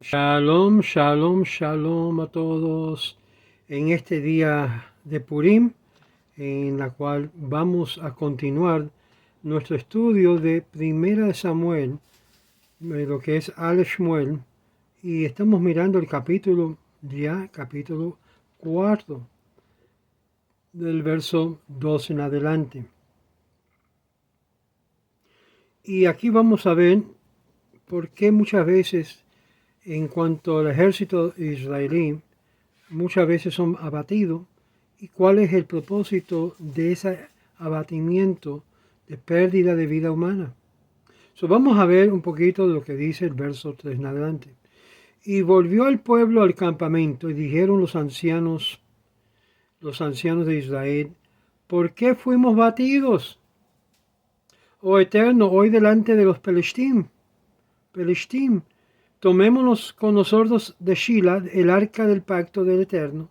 Shalom, shalom, shalom a todos en este día de Purim, en la cual vamos a continuar nuestro estudio de Primera de Samuel, lo que es Al Shmuel, y estamos mirando el capítulo 4, del verso 2 en adelante. Y aquí vamos a ver por qué muchas veces, en cuanto al ejército israelí, muchas veces son abatidos y cuál es el propósito de ese abatimiento de pérdida de vida humana. Vamos a ver un poquito de lo que dice el verso 3 en adelante. Y volvió el pueblo al campamento y dijeron los ancianos de Israel: ¿por qué fuimos batidos, oh Eterno, hoy delante de los Pelishtim? Tomémonos con nosotros de Shila el arca del pacto del Eterno,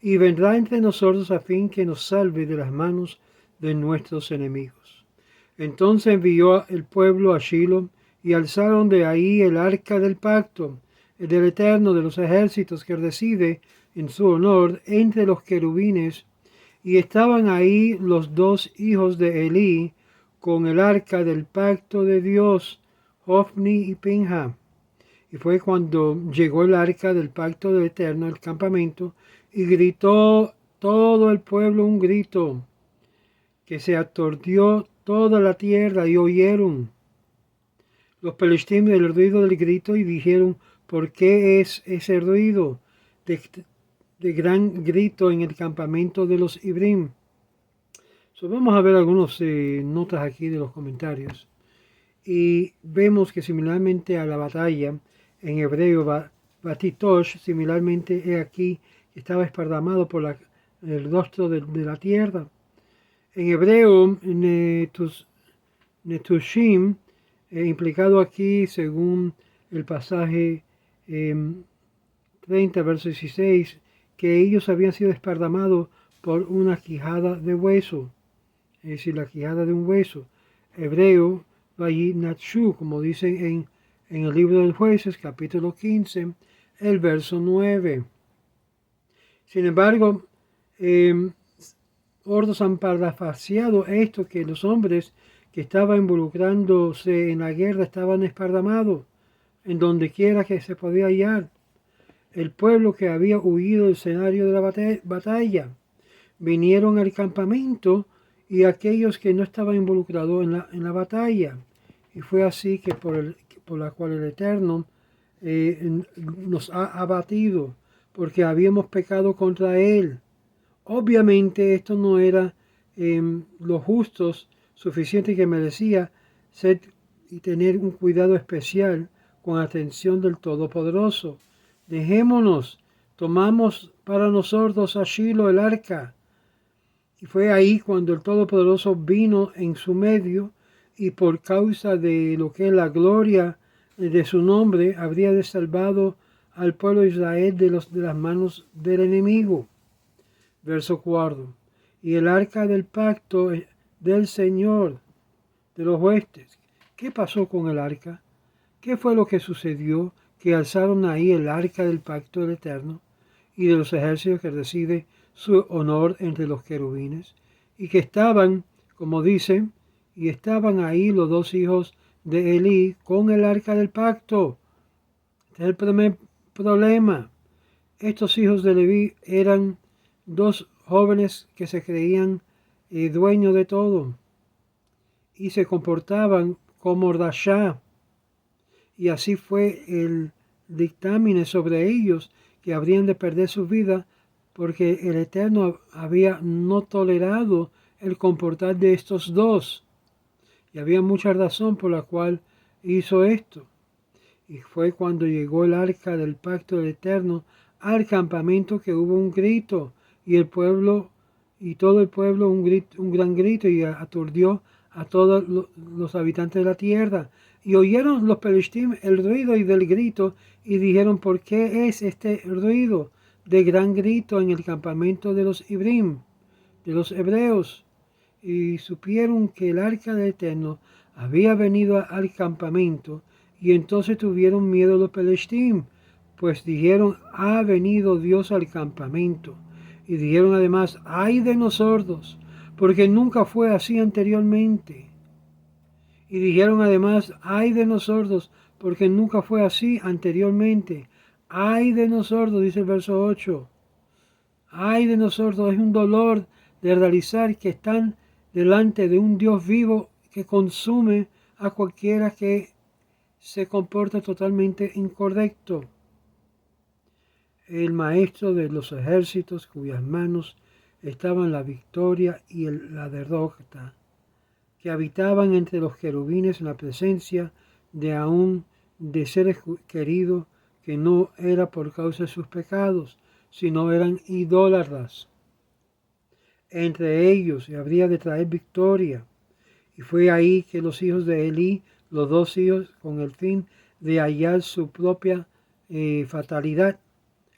y vendrá entre nosotros a fin que nos salve de las manos de nuestros enemigos. Entonces envió el pueblo a Shilo, y alzaron de ahí el arca del pacto, el del Eterno de los ejércitos, que reside en su honor entre los querubines, y estaban ahí los dos hijos de Elí con el arca del pacto de Dios, Hofni y Pinha. Y fue cuando llegó el arca del pacto del Eterno al campamento, y gritó todo el pueblo un grito, que se aturdió toda la tierra, y oyeron los pelishtim el ruido del grito, y dijeron: ¿por qué es ese ruido de gran grito en el campamento de los Ibrim? Vamos a ver algunas notas aquí de los comentarios. Y vemos que similarmente a la batalla, en hebreo, Batitosh, similarmente, he aquí, estaba esparramado por el rostro de la tierra. En hebreo, Netushim, implicado aquí según el pasaje 30, verso 16, que ellos habían sido esparramados por una quijada de hueso, es decir, la quijada de un hueso. Hebreo, Vayinatshu, como dicen en el libro de Jueces, capítulo 15, el verso 9. Sin embargo, Ordos han parafraseado esto, que los hombres que estaban involucrándose en la guerra estaban esparramados en donde quiera que se podía hallar. El pueblo que había huido del escenario de la batalla vinieron al campamento, y aquellos que no estaban involucrados en la batalla. Y fue así que por la cual el Eterno nos ha abatido, porque habíamos pecado contra Él. Obviamente esto no era los justos suficiente que merecía ser y tener un cuidado especial con atención del Todopoderoso. Dejémonos, tomamos para nosotros a Shilo el arca. Y fue ahí cuando el Todopoderoso vino en su medio, y por causa de lo que es la gloria de su nombre, habría de salvado al pueblo de Israel de las manos del enemigo. Verso 4. Y el arca del pacto del Señor de los huestes. ¿Qué pasó con el arca? ¿Qué fue lo que sucedió? Que alzaron ahí el arca del pacto del Eterno y de los ejércitos, que reside su honor entre los querubines, y que estaban, como dice, y estaban ahí los dos hijos de Elí con el arca del pacto. Este es el primer problema. Estos hijos de Leví eran dos jóvenes que se creían dueños de todo y se comportaban como Rasha, y así fue el dictamen sobre ellos, que habrían de perder su vida, porque el Eterno había no tolerado el comportar de estos dos, y había mucha razón por la cual hizo esto. Y fue cuando llegó el arca del pacto del Eterno al campamento que hubo un grito, y el pueblo, y todo el pueblo un gran grito, y aturdió a todos los habitantes de la tierra. Y oyeron los pelishtim el ruido y del grito, y dijeron: ¿por qué es este ruido de gran grito en el campamento de los Ibrim, de los hebreos? Y supieron que el arca del Eterno había venido al campamento, y entonces tuvieron miedo los pelishtim, pues dijeron, ha venido Dios al campamento. Y dijeron además, ay de nosotros, porque nunca fue así anteriormente. Y dijeron además, ay de nosotros, porque nunca fue así anteriormente. Ay de nosotros, dice el verso 8. Ay de nosotros, es un dolor de realizar que están delante de un Dios vivo que consume a cualquiera que se comporta totalmente incorrecto. El maestro de los ejércitos cuyas manos estaban la victoria y la derrota, que habitaban entre los querubines en la presencia de seres queridos que no era por causa de sus pecados, sino eran idólatras. Entre ellos habría de traer victoria. Y fue ahí que los hijos de Elí, los dos hijos, con el fin de hallar su propia fatalidad,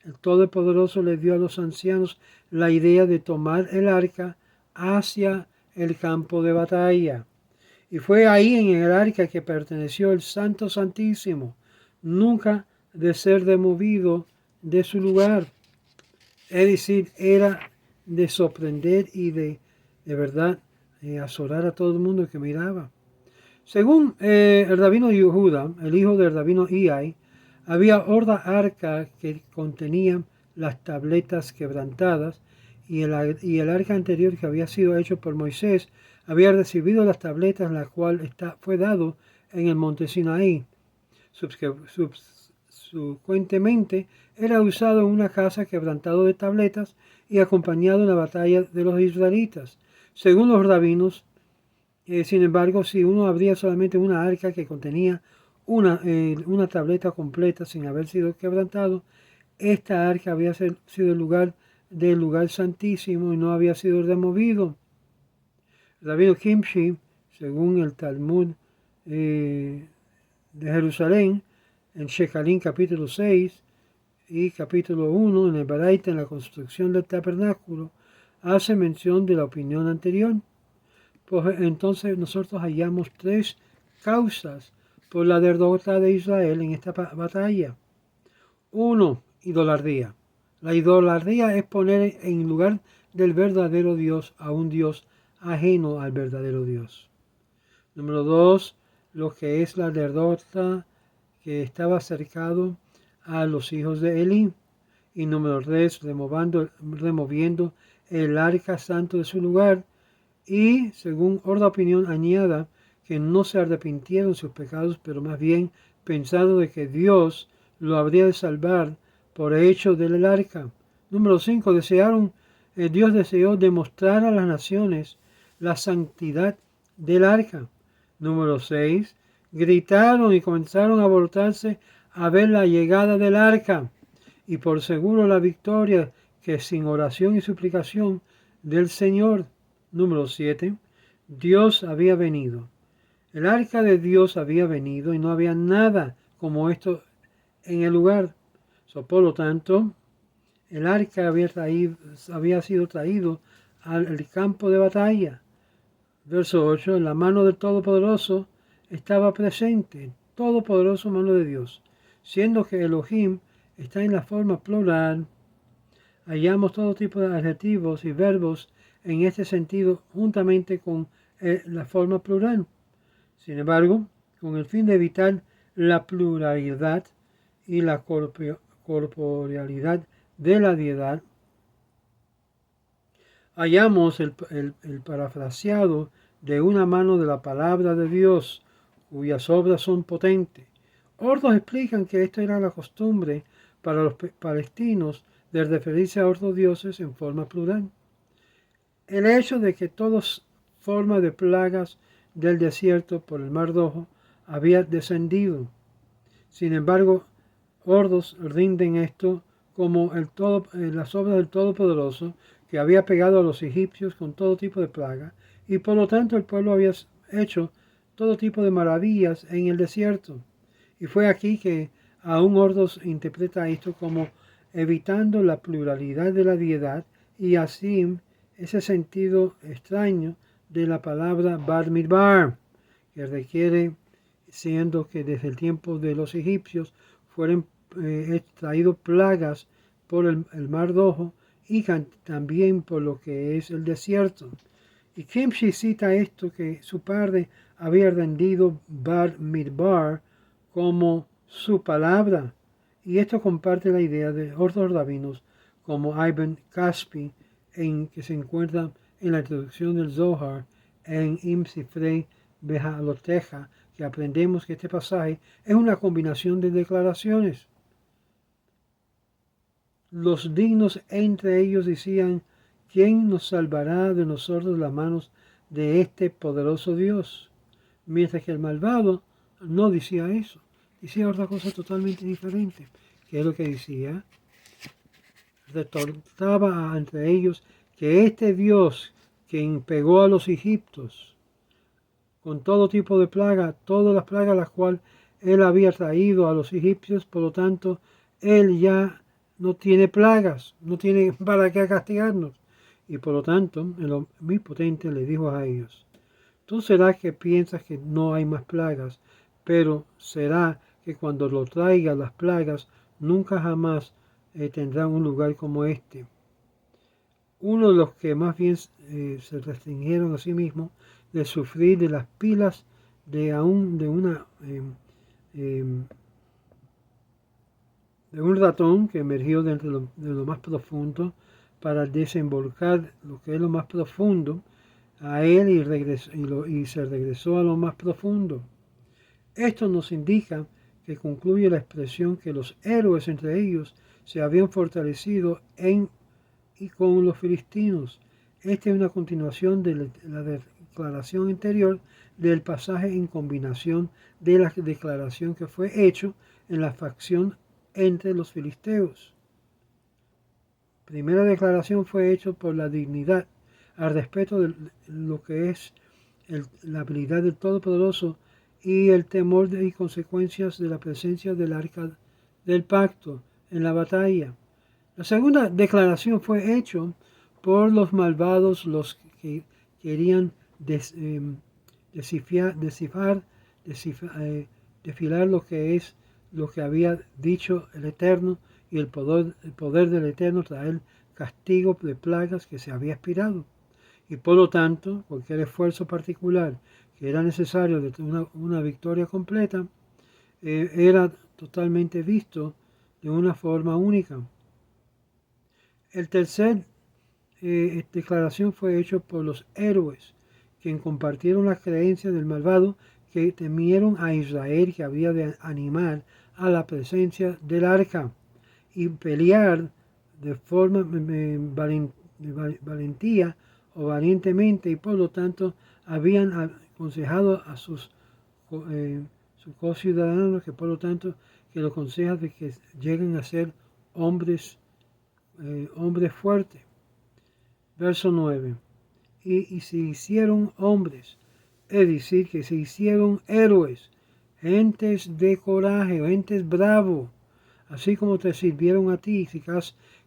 el Todopoderoso les dio a los ancianos la idea de tomar el arca hacia el campo de batalla. Y fue ahí en el arca que perteneció el Santo Santísimo, nunca de ser removido de su lugar. Es decir, era de sorprender y de verdad azorar a todo el mundo que miraba. Según el rabino Yehuda, el hijo del rabino Iai, había otra arca que contenía las tabletas quebrantadas y el arca anterior que había sido hecho por Moisés había recibido las tabletas, la cual fue dado en el monte Sinaí. Subsecuentemente era usado en una casa quebrantado de tabletas y acompañado en la batalla de los israelitas. Según los rabinos, sin embargo, si uno abría solamente una arca que contenía una tableta completa sin haber sido quebrantado, esta arca había sido el lugar del lugar santísimo y no había sido removido. El rabino Kimchi, según el Talmud de Jerusalén, en Shekalim capítulo 6 y capítulo 1, en el Baraita, en la construcción del tabernáculo, hace mención de la opinión anterior. Pues entonces nosotros hallamos tres causas por la derrota de Israel en esta batalla. 1. Idolatría. La idolatría es poner en lugar del verdadero Dios a un Dios ajeno al verdadero Dios. Número 2. Lo que es la derrota que estaba acercado a los hijos de Elí. Y número 3. Removiendo el arca santo de su lugar. Y, según otra opinión, añada que no se arrepintieron sus pecados, pero más bien pensando de que Dios lo habría de salvar por hecho del arca. Número 5. Dios deseó demostrar a las naciones la santidad del arca. Número 6. Gritaron y comenzaron a voltarse a ver la llegada del arca y por seguro la victoria que sin oración y suplicación del Señor. Número 7. Dios había venido. El arca de Dios había venido y no había nada como esto en el lugar. Por lo tanto, el arca había sido traído al campo de batalla. Verso 8. En la mano del Todopoderoso estaba presente, Todopoderoso mano de Dios. Siendo que Elohim está en la forma plural, hallamos todo tipo de adjetivos y verbos en este sentido juntamente con la forma plural. Sin embargo, con el fin de evitar la pluralidad y la corporealidad de la deidad, hallamos el parafraseado de una mano de la palabra de Dios, cuyas obras son potentes. Otros explican que esta era la costumbre para los palestinos de referirse a otros dioses en forma plural. El hecho de que todas formas de plagas del desierto por el Mar Rojo había descendido. Sin embargo, otros rinden esto como las obras del Todopoderoso que había pegado a los egipcios con todo tipo de plaga y por lo tanto el pueblo había hecho todo tipo de maravillas en el desierto. Y fue aquí que aún Ordos interpreta esto como evitando la pluralidad de la deidad y así ese sentido extraño de la palabra Bar Midbar, que requiere, siendo que desde el tiempo de los egipcios fueron traído plagas por el Mar Rojo y también por lo que es el desierto. Y Kimchi cita esto, que su padre había rendido Bar Midbar como su palabra. Y esto comparte la idea de otros rabinos como Ibn Caspi, que se encuentra en la introducción del Zohar en Im Sifrei Behaloteja, que aprendemos que este pasaje es una combinación de declaraciones. Los dignos entre ellos decían: ¿quién nos salvará de nosotros las manos de este poderoso Dios? Mientras que el malvado no decía eso, decía otra cosa totalmente diferente. ¿Qué es lo que decía? Retortaba entre ellos que este Dios, quien pegó a los egipcios con todo tipo de plaga, todas las plagas las cuales él había traído a los egipcios, por lo tanto, él ya no tiene plagas, no tiene para qué castigarnos. Y por lo tanto, el omnipotente le dijo a ellos: tú serás que piensas que no hay más plagas, pero será que cuando lo traiga las plagas, nunca jamás tendrán un lugar como este. Uno de los que más bien se restringieron a sí mismos de sufrir de las pilas de un ratón que emergió de lo más profundo para desembolcar lo que es lo más profundo a él y se regresó a lo más profundo. Esto nos indica que concluye la expresión que los héroes entre ellos se habían fortalecido y con los filistinos. Esta es una continuación de la declaración anterior del pasaje en combinación de la declaración que fue hecho en la facción entre los filisteos. Primera declaración fue hecha por la dignidad, al respeto de lo que es la habilidad del Todopoderoso y el temor y consecuencias de la presencia del arca del pacto en la batalla. La segunda declaración fue hecha por los malvados, los que querían desfilar lo que es lo que había dicho el Eterno, y el poder del Eterno traer castigo de plagas que se había expirado. Y por lo tanto, cualquier esfuerzo particular que era necesario de una victoria completa, era totalmente visto de una forma única. El tercer declaración fue hecha por los héroes, quienes compartieron las creencias del malvado, que temieron a Israel, que había de animar a la presencia del arca y pelear de forma valentía o valientemente, y por lo tanto habían aconsejado a sus conciudadanos que por lo tanto que los aconsejan de que lleguen a ser hombres fuertes. Verso 9. Y se hicieron hombres, es decir, que se hicieron héroes, gentes de coraje, gentes bravos, así como te sirvieron a ti.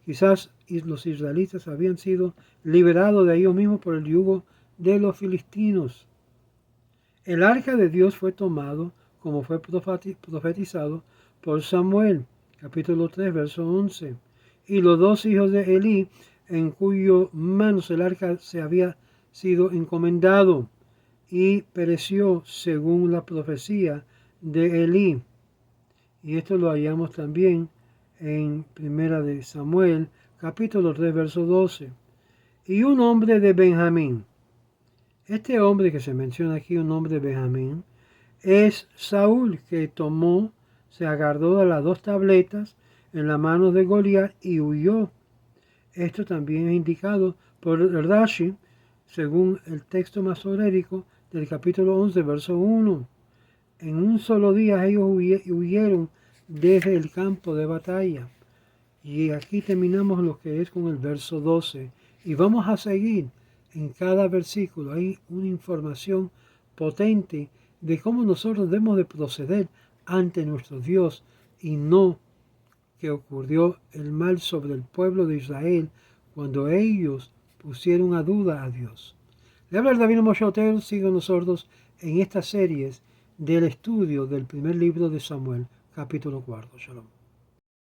Quizás los israelitas habían sido liberados de ellos mismos por el yugo de los filistinos. El arca de Dios fue tomado, como fue profetizado por Samuel, capítulo 3, verso 11. Y los dos hijos de Elí, en cuyo manos el arca se había sido encomendado, y pereció según la profecía de Elí. Y esto lo hallamos también en Primera de Samuel, capítulo 3, verso 12. Y un hombre de Benjamín. Este hombre que se menciona aquí, un hombre de Benjamín, es Saúl, que se agarró a las dos tabletas en la mano de Goliat y huyó. Esto también es indicado por Rashi, según el texto masorérico del capítulo 11, verso 1. En un solo día ellos huyeron desde el campo de batalla. Y aquí terminamos lo que es con el verso 12. Y vamos a seguir en cada versículo. Hay una información potente de cómo nosotros debemos de proceder ante nuestro Dios, y no que ocurrió el mal sobre el pueblo de Israel cuando ellos pusieron a duda a Dios. Le habla el Rabino Moshe Otero. Sigan nosotros en estas series del estudio del primer libro de Samuel, capítulo 4. Shalom.